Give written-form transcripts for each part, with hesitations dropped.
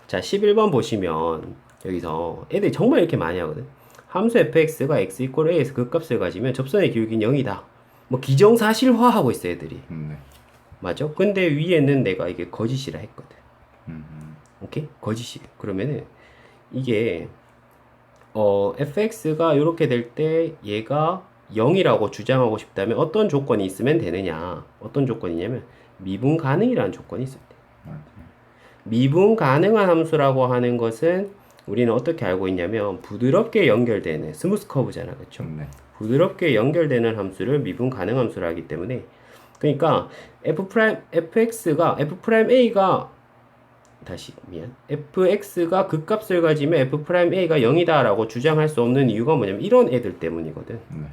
자, 11번 보시면 여기서 애들이 정말 이렇게 많이 하거든. 함수 fx가 x 이퀄 a에서 극값을 가지면 접선의 기울기는 0이다. 뭐 기정사실화하고 있어 애들이. 네. 맞죠? 근데 위에는 내가 이게 거짓이라 했거든. 음. 오케이? 거짓이. 그러면은 이게 fx가 이렇게 될 때 얘가 0이라고 주장하고 싶다면 어떤 조건이 있으면 되느냐? 어떤 조건이냐면 미분 가능이라는 조건이 있을 때. 맞아요. 미분 가능한 함수라고 하는 것은 우리는 어떻게 알고 있냐면 부드럽게 연결되는 스무스 커브잖아. 그렇죠? 네. 부드럽게 연결되는 함수를 미분 가능 함수라 하기 때문에 그러니까 fx가 fx가 극값을 가지면 f'a가 0이다라고 주장할 수 없는 이유가 뭐냐면 이런 애들 때문이거든. 네.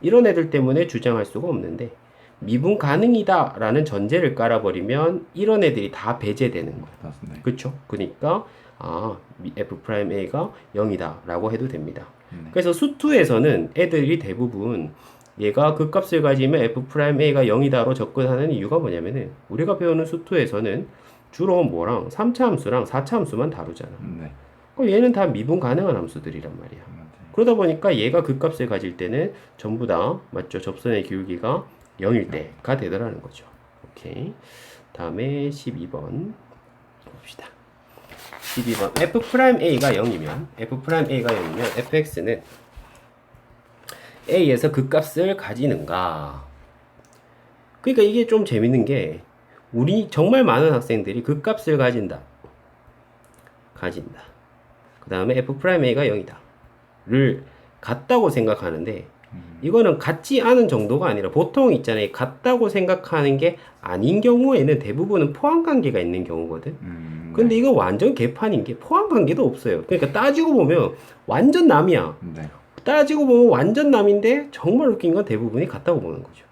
이런 애들 때문에 주장할 수가 없는데 미분 가능이다 라는 전제를 깔아버리면 이런 애들이 다 배제되는 거야. 네. 그쵸? 그러니까 f'a가 0이다 라고 해도 됩니다. 네. 그래서 수투에서는 애들이 대부분 얘가 극값을 가지면 f'a가 0이다로 접근하는 이유가 뭐냐면은 우리가 배우는 수투에서는 주로 뭐랑 3차 함수랑 4차 함수만 다루잖아. 네. 그럼 얘는 다 미분 가능한 함수들이란 말이야. 맞아요. 그러다 보니까 얘가 극값을 가질 때는 전부 다 맞죠? 접선의 기울기가 0일 때가 되더라는 거죠. 오케이. 다음에 12번 봅시다. 12번 f'a가 0이면 fx는 a에서 극값을 가지는가? 그러니까 이게 좀 재밌는 게 우리 정말 많은 학생들이 극값을 가진다. 그 다음에 f'a가 0이다. 를 같다고 생각하는데 이거는 같지 않은 정도가 아니라 보통 있잖아요. 같다고 생각하는 게 아닌 경우에는 대부분은 포함관계가 있는 경우거든. 근데 네. 이거 완전 개판인 게 포함관계도 없어요. 그러니까 따지고 보면 완전 남이야. 네. 따지고 보면 완전 남인데 정말 웃긴 건 대부분이 같다고 보는 거죠.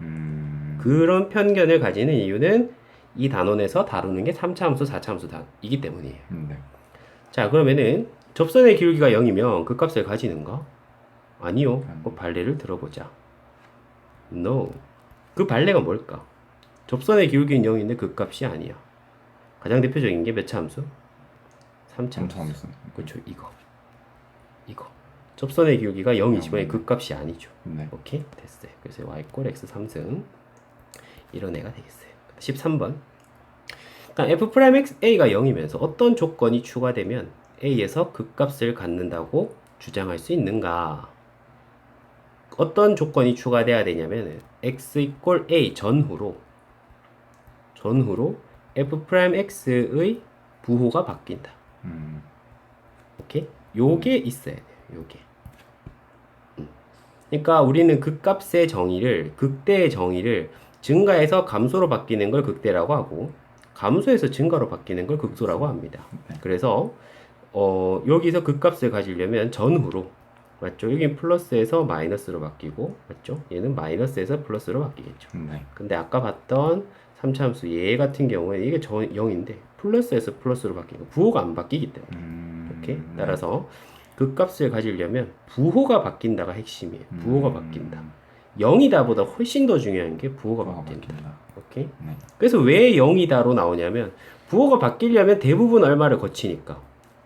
그런 편견을 가지는 이유는 이 단원에서 다루는 게 3차 함수, 4차 함수이기 때문이에요. 네. 자, 그러면은 접선의 기울기가 0이면 그 값을 가지는가? 아니요. 그 발레를 들어보자. No. 그 발레가 뭘까? 접선의 기울기는 0인데 그 값이 아니야. 가장 대표적인 게 몇 차 함수? 3차 함수. 함수. 그렇죠. 이거. 접선의 기울기가 0이지만 그 값이 아니죠. 네. 오케이? 됐어요. 그래서 y 꼴 x 3승 이런 애가 되겠어요. 13번. 그러니까 f'a가 0이면서 어떤 조건이 추가되면 a에서 극값을 갖는다고 주장할 수 있는가? 어떤 조건이 추가돼야 되냐면 x 이퀄 a 전후로 f'x의 부호가 바뀐다. 오케이? 요게 있어야 돼요. 요게. 그러니까 우리는 극값의 정의를 극대의 정의를 증가해서 감소로 바뀌는 걸 극대라고 하고 감소해서 증가로 바뀌는 걸 극소라고 합니다. 그래서 여기서 극값을 가지려면 전후로 맞죠? 여긴 플러스에서 마이너스로 바뀌고 맞죠? 얘는 마이너스에서 플러스로 바뀌겠죠. 네. 근데 아까 봤던 3차 함수 얘 같은 경우에 이게 0인데 플러스에서 플러스로 바뀌고 부호가 안 바뀌기 때문에 오케이? 따라서 극값을 가지려면 부호가 바뀐다가 핵심이에요. 부호가 바뀐다. 0이다 보다 훨씬 더 중요한 게 부호가 바뀐다. 오케이? 네. 그래서 왜 0이다로 나오냐면 부호가 바뀌려면 대부분 얼마를 거치니까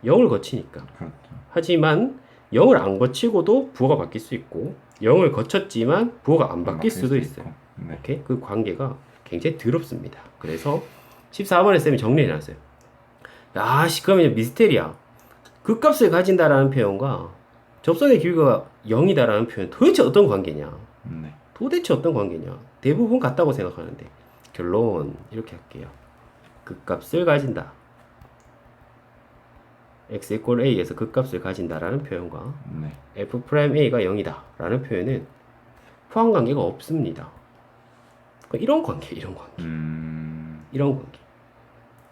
0을 거치니까. 그렇죠. 하지만 0을 안 거치고도 부호가 바뀔 수 있고 0을 거쳤지만 부호가 안 바뀔 수도 있어요. 네. 오케이? 그 관계가 굉장히 더럽습니다. 그래서 14번에 쌤이 정리해놨어요. 야, 그러면 미스테리야. 극값을 가진다라는 표현과 접선의 기울기가 0이다라는 표현 도대체 어떤 관계냐? 네. 도대체 어떤 관계냐? 대부분 같다고 생각하는데 결론 이렇게 할게요. 극값을 가진다. x 이퀄 a에서 극값을 가진다라는 표현과 네. f'a가 0이다 라는 표현은 포함관계가 없습니다. 그러니까 이런 관계. 이런 관계.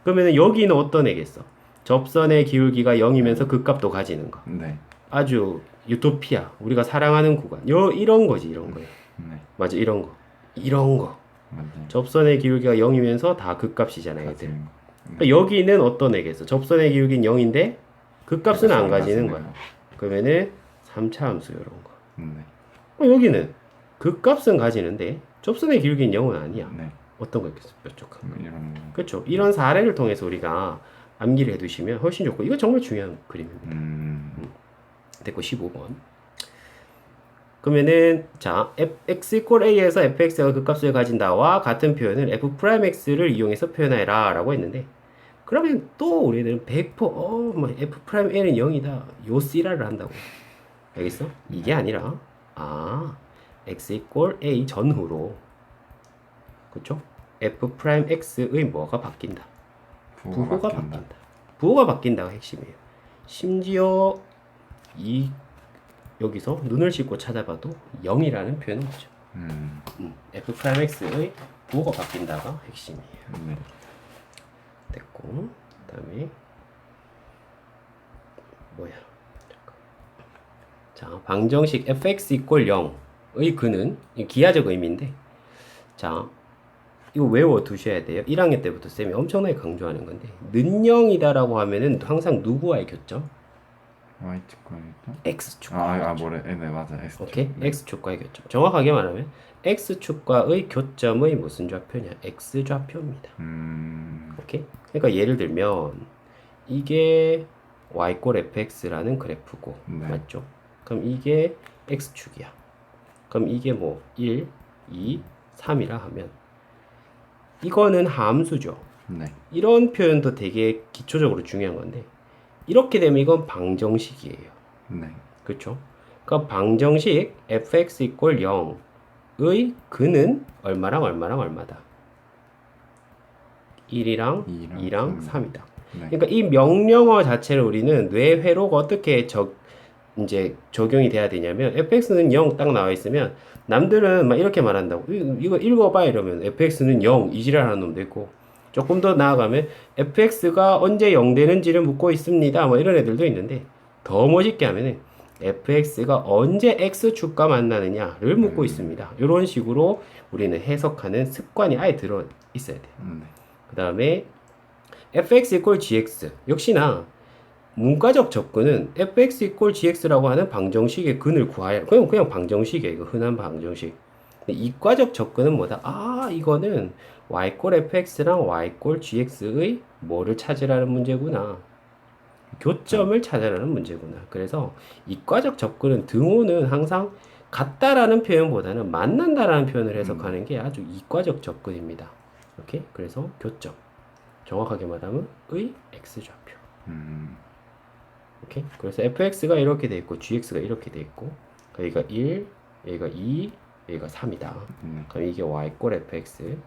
그러면 여기는 어떤 애겠어? 접선의 기울기가 0이면서 극값도 가지는 거. 네. 아주 유토피아. 우리가 사랑하는 구간. 이런 거지. 이런 거예요. 네. 맞아. 이런 거. 맞아요. 접선의 기울기가 0이면서 다 극값이잖아요. 애들. 네. 그러니까 여기는 어떤 애겠어? 접선의 기울기는 0인데 극값은 안 가지는 거야. 그러면은 3차 함수 이런 거. 네. 여기는 극값은 가지는데 접선의 기울기는 0은 아니야. 네. 어떤 거 있겠어? 뾰족한 거. 이런 거. 그렇죠. 이런 사례를 통해서 우리가 암기를 해두시면 훨씬 좋고 이거 정말 중요한 그림입니다. 됐고 15번. 그러면은 자 x 이퀄 a에서 fx가 극값을 가진다와 같은 표현을 f 프라임 x를 이용해서 표현해라 라고 했는데 그러면 또 우리들은 100% 뭐 f 프라임 a는 0이다 요 씨라를 한다고. 알겠어? 이게 아니라 x 이퀄 a 전후로 그쵸? f 프라임 x의 뭐가 바뀐다. 부호가 바뀐다. 부호가 바뀐다가 핵심이에요. 심지어 이 여기서 눈을 씻고 찾아봐도 0이라는 표현은 없죠. f 프라임 x의 부호가 바뀐다가 핵심이에요. 됐고 그다음에 뭐야? 자 방정식 fx 이퀄 0의 근은 기하적 의미인데 자 이거 외워 두셔야 돼요. 1학년 때부터 쌤이 엄청나게 강조하는 건데 는영이다라고 하면은 항상 누구와의 교점? Y축과니까? X축과. 뭐래? 네, 맞아. X축. 오케이? X축과의 교점. 정확하게 말하면 X축과의 교점의 무슨 좌표냐? X좌표입니다. 오케이? 그러니까 예를 들면 이게 y 꼴 fx라는 그래프고 네. 맞죠? 그럼 이게 X축이야. 그럼 이게 뭐 1, 2, 3이라 하면 이거는 함수죠. 네. 이런 표현도 되게 기초적으로 중요한 건데 이렇게 되면 이건 방정식이에요. 네. 그렇죠? 그러니까 방정식 fx 이퀄 0의 근은 얼마랑 얼마랑 얼마다. 1이랑 2랑 3이다. 네. 그러니까 이 명령어 자체를 우리는 뇌 회로가 어떻게 이제 적용이 돼야 되냐면 fx는 0 딱 나와 있으면 남들은 막 이렇게 말한다고 이거 읽어봐 이러면 fx는 0 이지랄하는 놈도 있고 조금 더 나아가면 fx가 언제 0 되는지를 묻고 있습니다 뭐 이런 애들도 있는데 더 멋있게 하면은 fx가 언제 x축과 만나느냐를 묻고 있습니다. 이런 식으로 우리는 해석하는 습관이 아예 들어 있어야 돼요. 그 다음에 fx 이퀄 gx 역시나 문과적 접근은 fx 이퀄 gx라고 하는 방정식의 근을 구하여 그냥 방정식이에요. 이거 흔한 방정식. 근데 이과적 접근은 뭐다? 이거는 y 꼴 fx랑 y 꼴 gx의 뭐를 찾으라는 문제구나. 교점을 찾으라는 문제구나. 그래서 이과적 접근은 등호는 항상 같다라는 표현보다는 만난다라는 표현을 해석하는 게 아주 이과적 접근입니다. 오케이? 그래서 교점. 정확하게 말하면 의 x좌표. 오케이? 그래서 fx가 이렇게 돼 있고 gx가 이렇게 돼 있고 여기가 1, 여기가 2, 여기가 3이다. 그럼 이게 y꼴 fx,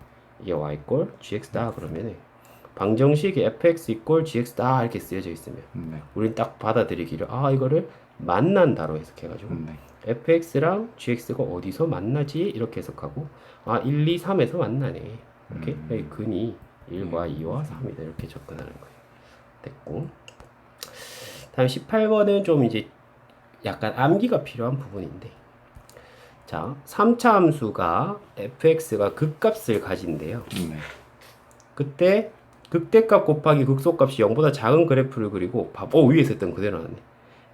이게 y꼴 gx다. 그러면은 방정식이 fx 이꼴 gx다 이렇게 쓰여져 있으면 우린 딱 받아들이기를 이거를 만난다로 해석해가지고 fx랑 gx가 어디서 만나지? 이렇게 해석하고 1, 2, 3에서 만나네. 오케이? 여기 근이 1과 2와 3이다. 이렇게 접근하는 거예요. 됐고 다음 18번은 좀 이제 약간 암기가 필요한 부분인데 자 3차 함수가 fx가 극값을 가진대요. 그때 극대값 곱하기 극소값이 0보다 작은 그래프를 그리고 위에서 했던 그대로 나왔네.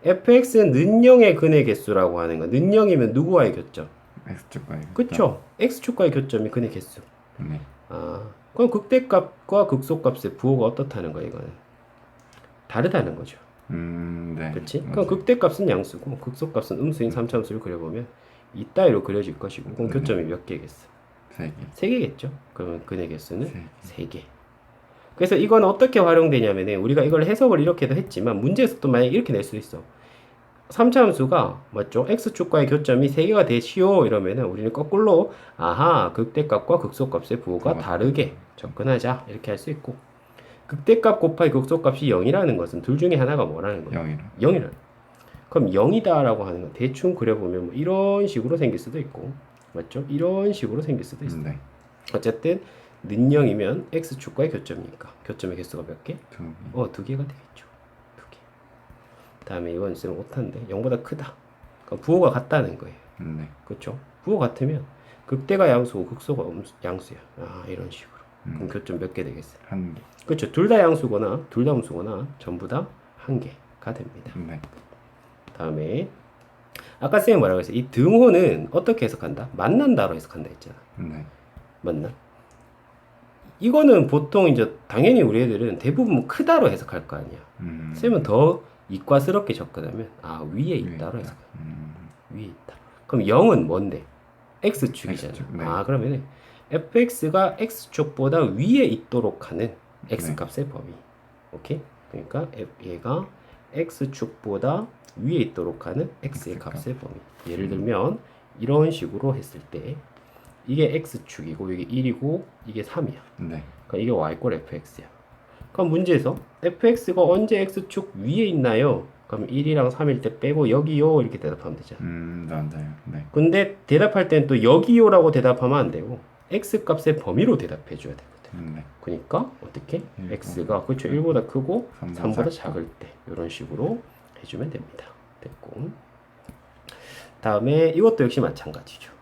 fx는 는영의 근의 개수라고 하는 거. 는영이면 누구와의 교점? X축과의 교점. 그쵸? x축과의 교점이 근의 개수. 그럼 극대값과 극소값의 부호가 어떻다는 거야 이거는? 다르다는 거죠. 네. 그렇지? 그럼 극대값은 양수고 극소값은 음수인 3차 함수를 그려보면 이따위로 그려질 것이고 그럼 교점이 몇 개겠어? 3개. 3개겠죠? 그러면 근의 개수는 3개. 3개. 그래서 이건 어떻게 활용되냐면은 우리가 이걸 해석을 이렇게도 했지만 문제에서 또 만약에 이렇게 낼 수도 있어. 3차 함수가 맞죠? x축과의 교점이 3개가 되시오 이러면은 우리는 거꾸로 극대값과 극소값의 부호가 다르게 접근하자 이렇게 할 수 있고 극대값 곱하기 극소값이 0이라는 것은 둘 중에 하나가 뭐라는 거예요? 0이라는. 그럼 0이다라고 하는 건 대충 그려보면 뭐 이런 식으로 생길 수도 있고 맞죠? 이런 식으로 생길 수도 있어요. 어쨌든 는영이면 x축과의 교점이니까 교점의 개수가 몇 개? 2개가 되겠죠. 2개. 다음에 이건 있으면 못하는데 0보다 크다. 그럼 부호가 같다는 거예요. 그렇죠? 부호 같으면 극대가 양수고 극소가 양수야. 이런 식으로. 그럼 교점 몇 개 되겠어요? 1개. 그렇죠. 둘 다 양수거나 둘 다 음수거나 전부 다 1개가 됩니다. 다음에 아까 쌤이 뭐라고 했어요? 이 등호는 어떻게 해석한다? 만난다로 해석한다 했잖아. 맞나? 이거는 보통 이제 당연히 우리 애들은 대부분 크다로 해석할 거 아니야. 쌤은 더 이과스럽게 접근하면 아 위에 있다로 해석해. 위에 있다. 그럼 0은 뭔데? x축이잖아. X축, 네. 아 그러면 fx가 x축보다 위에 있도록 하는 x값의 범위. 오케이? 그러니까 얘가 x축보다 위에 있도록 하는 x의 X값. 값의 범위. 예를 들면 이런 식으로 했을 때 이게 x축이고 이게 1이고 이게 3이야. 네. 그러니까 이게 y 꼴 fx야. 그럼 문제에서 fx가 언제 x축 위에 있나요? 그럼 1이랑 3일 때 빼고 여기요 이렇게 대답하면 되잖아. 맞아요. 네. 근데 대답할 때는 또 여기요라고 대답하면 안 되고 x 값의 범위로 대답해 줘야 되거든. 네. 그러니까 어떻게? 일, x가 그렇죠. 1보다 크고 3보다 작고. 작을 때 이런 식으로 해주면 됩니다. 됐고 다음에 이것도 역시 마찬가지죠.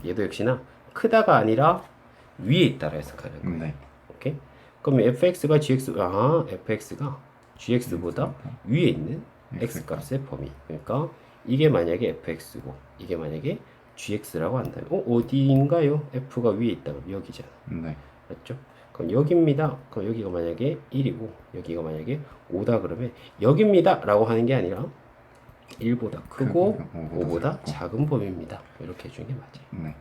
얘도 역시나 크다가 아니라 위에 있다라 해석하는 거예요. 네. 오케이? 그럼 fx가 fx가 gx보다 위에 있는 x 값의 범위. 그러니까 이게 만약에 fx고 이게 만약에 gx라고 한다면 어디인가요? f가 위에 있다면 여기잖아. 네. 맞죠? 그럼 여기입니다. 그럼 여기가 만약에 1이고 여기가 만약에 5다 그러면 여기입니다 라고 하는 게 아니라 1보다 크고 크고 5보다 작고. 작은 범위입니다. 이렇게 해주는 게 맞아요. 네.